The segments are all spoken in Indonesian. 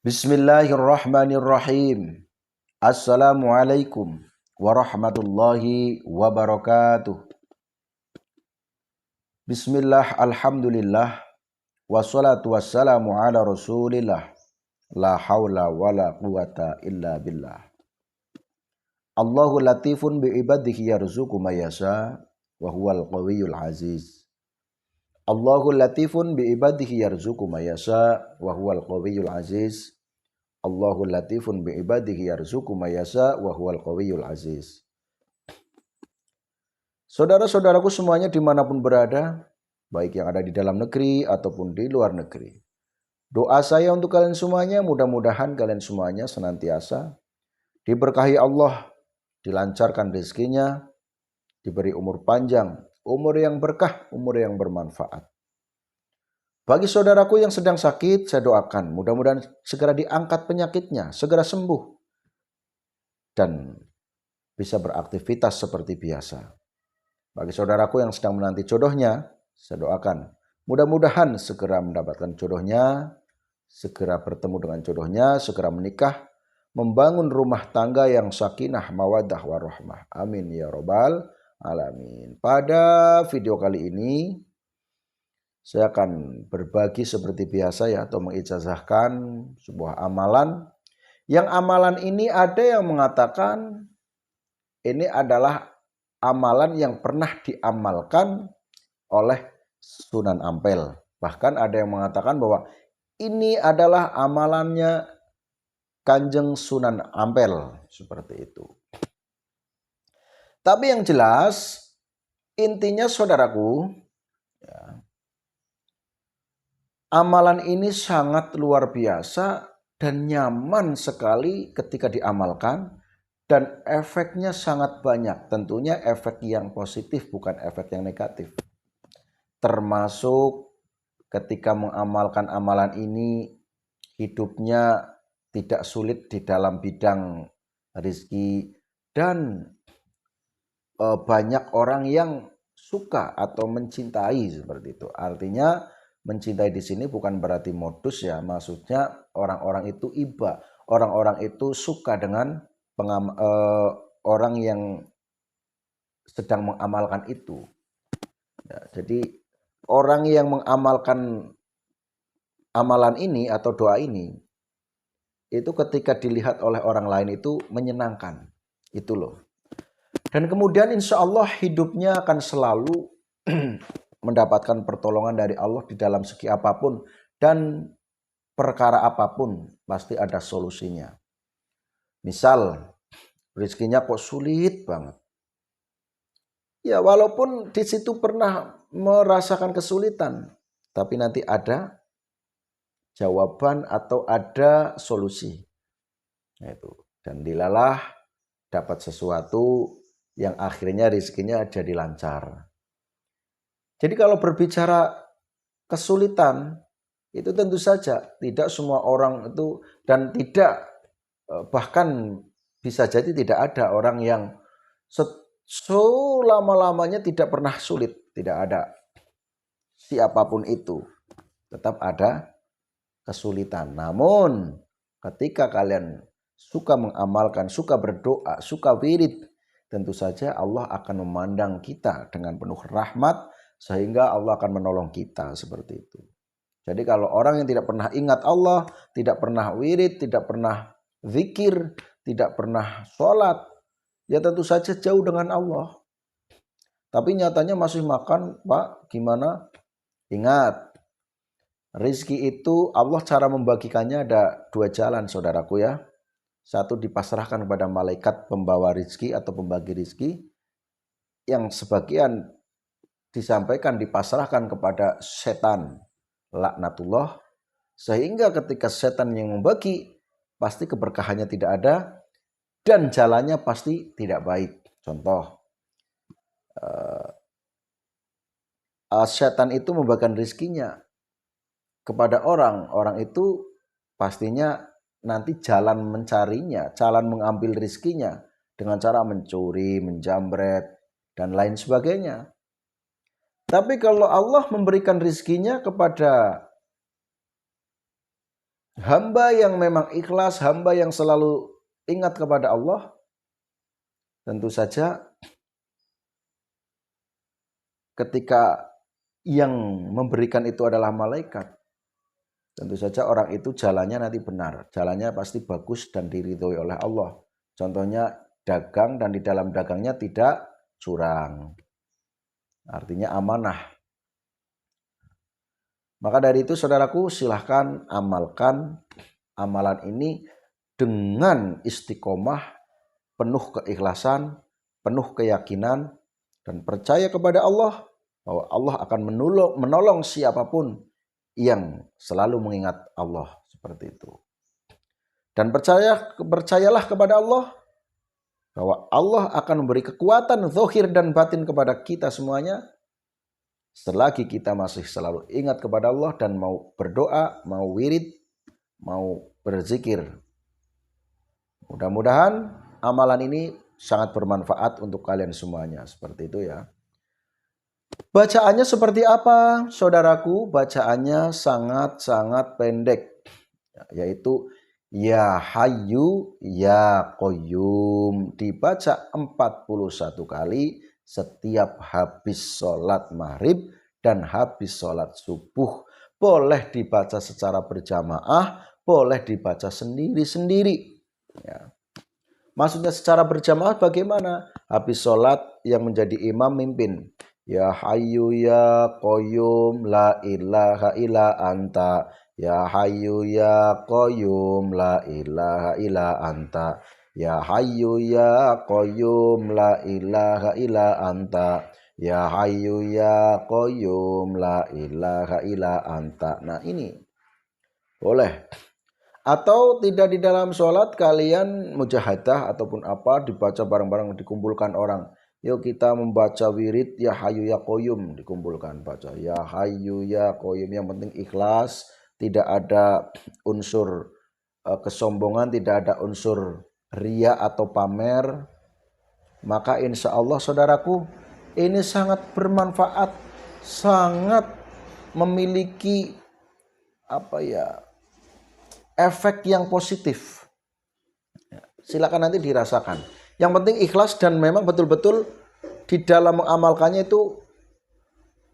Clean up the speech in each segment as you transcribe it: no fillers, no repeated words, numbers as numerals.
Bismillahirrahmanirrahim. Assalamualaikum warahmatullahi wabarakatuh. Bismillah, alhamdulillah, wassalatu wassalamu ala rasulillah. La hawla wa la quwata illa billah. Allahu latifun bi'ibadihi yarzuqu mayasha wa huwal qawiyyul aziz. Allahu latifun bi'ibadihi yarzuqu mayasha wa huwal qawiyyul aziz. Allahu latifun bi'ibadihi yarzuqu mayasha wa huwal qawiyyul aziz. Saudara-saudaraku semuanya dimanapun berada, baik yang ada di dalam negeri ataupun di luar negeri. Doa saya untuk kalian semuanya, mudah-mudahan kalian semuanya senantiasa diberkahi Allah, dilancarkan rezekinya, diberi umur panjang, umur yang berkah, umur yang bermanfaat. Bagi saudaraku yang sedang sakit, saya doakan mudah-mudahan segera diangkat penyakitnya, segera sembuh, dan bisa beraktivitas seperti biasa. Bagi saudaraku yang sedang menanti jodohnya, saya doakan mudah-mudahan segera mendapatkan jodohnya, segera bertemu dengan jodohnya, segera menikah, membangun rumah tangga yang sakinah, mawaddah, warahmah. Amin ya robbal alamin. Pada video kali ini, saya akan berbagi seperti biasa ya, atau mengijazahkan sebuah amalan. Yang amalan ini ada yang mengatakan ini adalah amalan yang pernah diamalkan oleh Sunan Ampel. Bahkan ada yang mengatakan bahwa ini adalah amalannya Kanjeng Sunan Ampel, seperti itu. Tapi yang jelas intinya saudaraku, ya, amalan ini sangat luar biasa dan nyaman sekali ketika diamalkan, dan efeknya sangat banyak. Tentunya efek yang positif, bukan efek yang negatif. Termasuk ketika mengamalkan amalan ini, hidupnya tidak sulit di dalam bidang rezeki, dan banyak orang yang suka atau mencintai seperti itu. Artinya mencintai di sini bukan berarti modus ya, maksudnya orang-orang itu iba, orang-orang itu suka dengan orang yang sedang mengamalkan itu. Ya, jadi orang yang mengamalkan amalan ini atau doa ini, itu ketika dilihat oleh orang lain itu menyenangkan. Itu loh. Dan kemudian insya Allah hidupnya akan selalu mendapatkan pertolongan dari Allah di dalam segi apapun, dan perkara apapun pasti ada solusinya. Misal rezekinya kok sulit banget. Ya walaupun di situ pernah merasakan kesulitan, tapi nanti ada jawaban atau ada solusi. Itu. Dan dilalah dapat sesuatu yang akhirnya rezekinya jadi lancar. Jadi kalau berbicara kesulitan, itu tentu saja tidak semua orang itu, dan tidak, bahkan bisa jadi tidak ada orang yang selama-lamanya tidak pernah sulit. Tidak ada. Siapapun itu tetap ada kesulitan. Namun ketika kalian suka mengamalkan, suka berdoa, suka wirid, tentu saja Allah akan memandang kita dengan penuh rahmat, sehingga Allah akan menolong kita seperti itu. Jadi kalau orang yang tidak pernah ingat Allah, tidak pernah wirid, tidak pernah zikir, tidak pernah sholat, ya tentu saja jauh dengan Allah. Tapi nyatanya masih makan, Pak, gimana? Ingat, rezeki itu Allah cara membagikannya ada dua jalan saudaraku ya. Satu dipasrahkan kepada malaikat pembawa rezeki atau pembagi rezeki, yang sebagian disampaikan dipasrahkan kepada setan, laknatullah, sehingga ketika setan yang membagi pasti keberkahannya tidak ada dan jalannya pasti tidak baik. Contoh, setan itu membagikan rezekinya kepada orang itu pastinya nanti jalan mencarinya, jalan mengambil rezekinya dengan cara mencuri, menjamret, dan lain sebagainya. Tapi kalau Allah memberikan rezekinya kepada Hamba yang memang ikhlas, hamba yang selalu ingat kepada Allah, tentu saja ketika yang memberikan itu adalah malaikat, tentu saja orang itu jalannya nanti benar, jalannya pasti bagus dan diridhoi oleh Allah. Contohnya dagang dan di dalam dagangnya tidak curang, artinya amanah. Maka dari itu saudaraku, silahkan amalkan amalan ini dengan istiqomah, penuh keikhlasan, penuh keyakinan, dan percaya kepada Allah bahwa Allah akan menolong siapapun yang selalu mengingat Allah, seperti itu. Dan percayalah kepada Allah bahwa Allah akan memberi kekuatan zahir dan batin kepada kita semuanya selagi kita masih selalu ingat kepada Allah dan mau berdoa, mau wirid, mau berzikir. Mudah-mudahan amalan ini sangat bermanfaat untuk kalian semuanya. Seperti itu ya. Bacaannya seperti apa, saudaraku? Bacaannya sangat-sangat pendek, yaitu Ya Hayyu Ya Qayyum, dibaca 41 kali setiap habis sholat maghrib dan habis sholat subuh. Boleh dibaca secara berjamaah, boleh dibaca sendiri-sendiri. Ya. Maksudnya secara berjamaah bagaimana? Habis sholat yang menjadi imam mimpin. Ya Hayyu Ya Qayyum La ilaha illa anta. Ya Hayyu Ya Qayyum La ilaha illa anta. Ya Hayyu Ya Qayyum La ilaha illa anta. Ya Hayyu Ya Qayyum La ilaha illa anta. Nah ini boleh. Atau tidak di dalam sholat kalian mujahadah ataupun apa dibaca bareng-bareng, dikumpulkan orang. Yuk kita membaca wirid Ya Hayyu Ya Qayyum, dikumpulkan baca Ya Hayyu Ya Qayyum. Yang penting ikhlas, tidak ada unsur kesombongan, tidak ada unsur ria atau pamer. Maka insya Allah saudaraku, ini sangat bermanfaat, sangat memiliki efek yang positif. Silakan nanti dirasakan. Yang penting ikhlas dan memang betul-betul di dalam mengamalkannya itu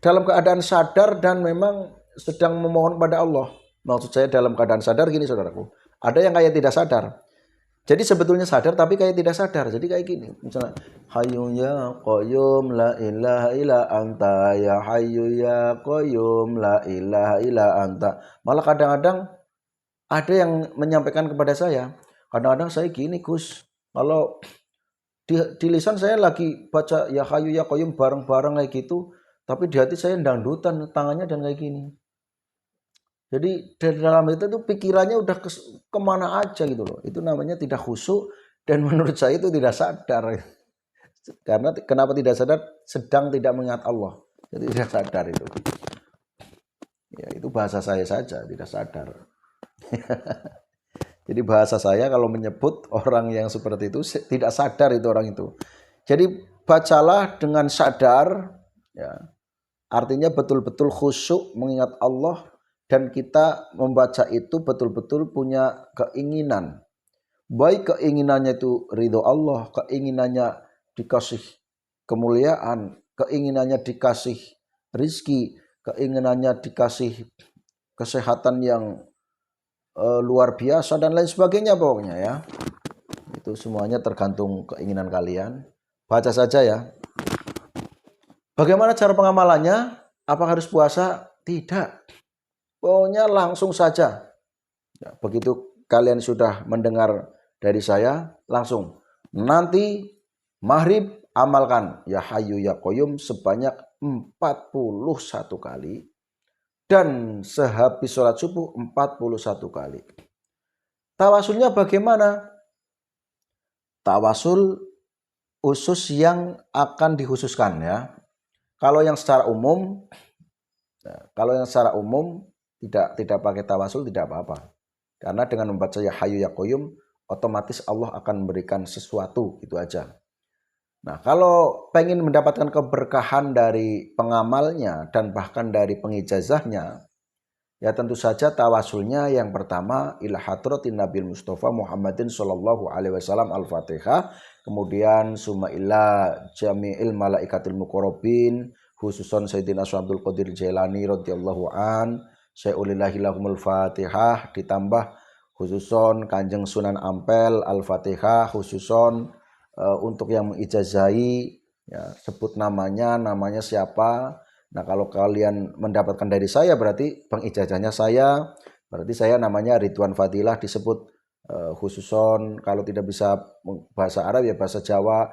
dalam keadaan sadar dan memang sedang memohon pada Allah. Maksud saya dalam keadaan sadar gini saudaraku. Ada yang kayak tidak sadar. Jadi sebetulnya sadar tapi kayak tidak sadar. Jadi kayak gini. Misalnya Hayyu Ya Qayyum La ilaha illa anta. Ya Hayyu Ya Qayyum La ilaha illa anta. Malah kadang-kadang ada yang menyampaikan kepada saya, kadang-kadang saya gini Gus, kalau di lisan saya lagi baca Ya Hayyu Ya Qayyum bareng-bareng kayak gitu, tapi di hati saya dangdutan tangannya dan kayak gini. Jadi dari dalam itu tuh pikirannya udah kemana aja gitu loh. Itu namanya tidak khusyuk dan menurut saya itu tidak sadar. Karena kenapa tidak sadar? Sedang tidak mengingat Allah. Jadi tidak sadar itu. Ya itu bahasa saya saja, tidak sadar. Jadi bahasa saya kalau menyebut orang yang seperti itu tidak sadar itu orang itu. Jadi bacalah dengan sadar, ya. Artinya betul-betul khusyuk mengingat Allah dan kita membaca itu betul-betul punya keinginan. Baik keinginannya itu ridho Allah, keinginannya dikasih kemuliaan, keinginannya dikasih rizki, keinginannya dikasih kesehatan yang luar biasa dan lain sebagainya pokoknya ya. Itu semuanya tergantung keinginan kalian. Baca saja ya. Bagaimana cara pengamalannya? Apakah harus puasa? Tidak. Pokoknya langsung saja. Ya, begitu kalian sudah mendengar dari saya, langsung. Nanti maghrib amalkan Ya Hayyu Ya Qayyum sebanyak 41 kali. Dan sehabis sholat subuh 41 kali. Tawasulnya bagaimana? Tawasul khusus yang akan dikhususkan ya. Kalau yang secara umum, tidak pakai tawasul tidak apa-apa. Karena dengan membaca Ya Hayyu Ya Qayyum otomatis Allah akan memberikan sesuatu, itu aja. Nah, kalau pengen mendapatkan keberkahan dari pengamalnya dan bahkan dari pengijazahnya, Ya tentu saja tawasulnya yang pertama ila hadratin Nabil Mustafa Muhammadin sallallahu alaihi wasallam Al-Fatihah, kemudian summa ila jami'il malaikatil muqarrabin khususon Sayyidina Abdul Qadir Jailani radhiyallahu an syai'ulillahi lahumul Fatihah, ditambah khususon Kanjeng Sunan Ampel Al-Fatihah, khususon untuk yang mengijazahi ya, sebut namanya siapa. Nah kalau kalian mendapatkan dari saya berarti pengijazahnya saya, berarti saya namanya Ridwan Fadilah disebut khususon, kalau tidak bisa bahasa Arab ya bahasa Jawa,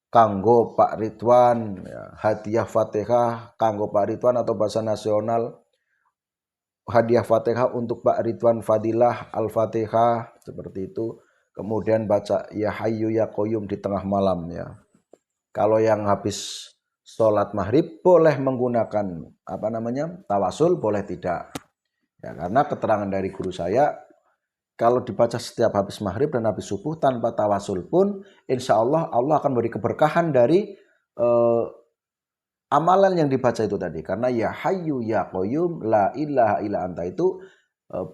kanggo Pak Ridwan, ya, hadiah Fatihah kanggo Pak Ridwan, atau bahasa nasional hadiah Fatihah untuk Pak Ridwan Fadilah Al-Fatihah, seperti itu. Kemudian baca ya Hayyu ya Qayyum di tengah malam ya. Kalau yang habis sholat maghrib boleh menggunakan tawasul, boleh tidak ya, karena keterangan dari guru saya kalau dibaca setiap habis maghrib dan habis subuh tanpa tawasul pun insya Allah Allah akan beri keberkahan dari amalan yang dibaca itu tadi, karena ya Hayyu ya Qayyum la ilaha illa anta itu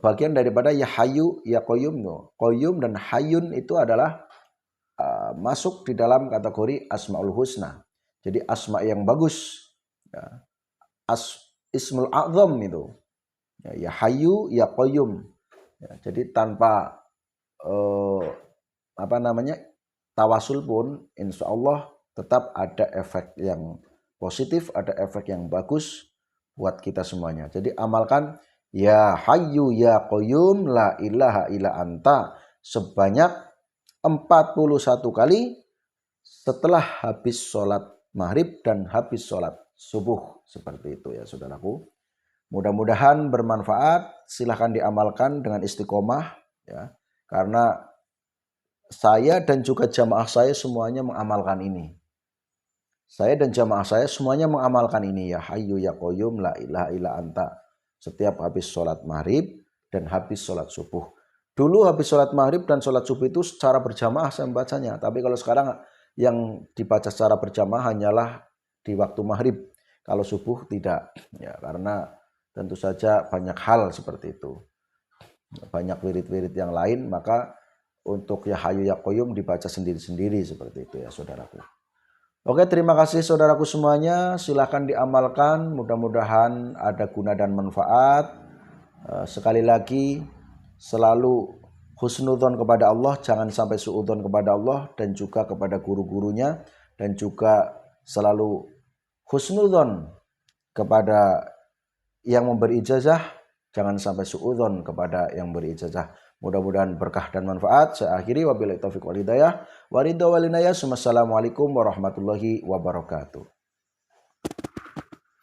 bagian daripada ya Hayyu ya Qayyum. Qayyum dan Hayyun itu adalah masuk di dalam kategori Asmaul Husna. Jadi asma yang bagus, ya. Ismul A'zam itu, ya Hayyu ya Qayyum. Ya, jadi tanpa tawasul pun, insya Allah tetap ada efek yang positif, ada efek yang bagus buat kita semuanya. Jadi amalkan ya Hayyu ya Qayyum la ilaha illa anta sebanyak 41 kali setelah habis sholat maghrib dan habis sholat subuh, seperti itu ya saudaraku. Mudah-mudahan bermanfaat, silahkan diamalkan dengan istiqomah ya, karena saya dan juga jamaah saya semuanya mengamalkan ini. Saya dan jamaah saya semuanya mengamalkan ini ya Hayyu ya Qayyum la ilaha illa anta setiap habis sholat maghrib dan habis sholat subuh. Dulu habis sholat maghrib dan sholat subuh itu secara berjamaah saya membacanya, tapi kalau sekarang yang dibaca secara berjamaah hanyalah di waktu maghrib, kalau subuh tidak ya, karena tentu saja banyak hal seperti itu, banyak wirid-wirid yang lain, maka untuk ya Hayyu ya Qayyum dibaca sendiri-sendiri seperti itu ya saudaraku. Oke, terima kasih saudaraku semuanya, silahkan diamalkan, mudah-mudahan ada guna dan manfaat. Sekali lagi selalu husnudzon kepada Allah, jangan sampai suudzon kepada Allah dan juga kepada guru-gurunya, dan juga selalu husnudzon kepada yang memberi ijazah, jangan sampai suudzon kepada yang memberi ijazah. Mudah-mudahan berkah dan manfaat. Saya akhiri, wabillahi taufiq wal hidayah, wa ridha wal inayah. Wassalamualaikum warahmatullahi wabarakatuh.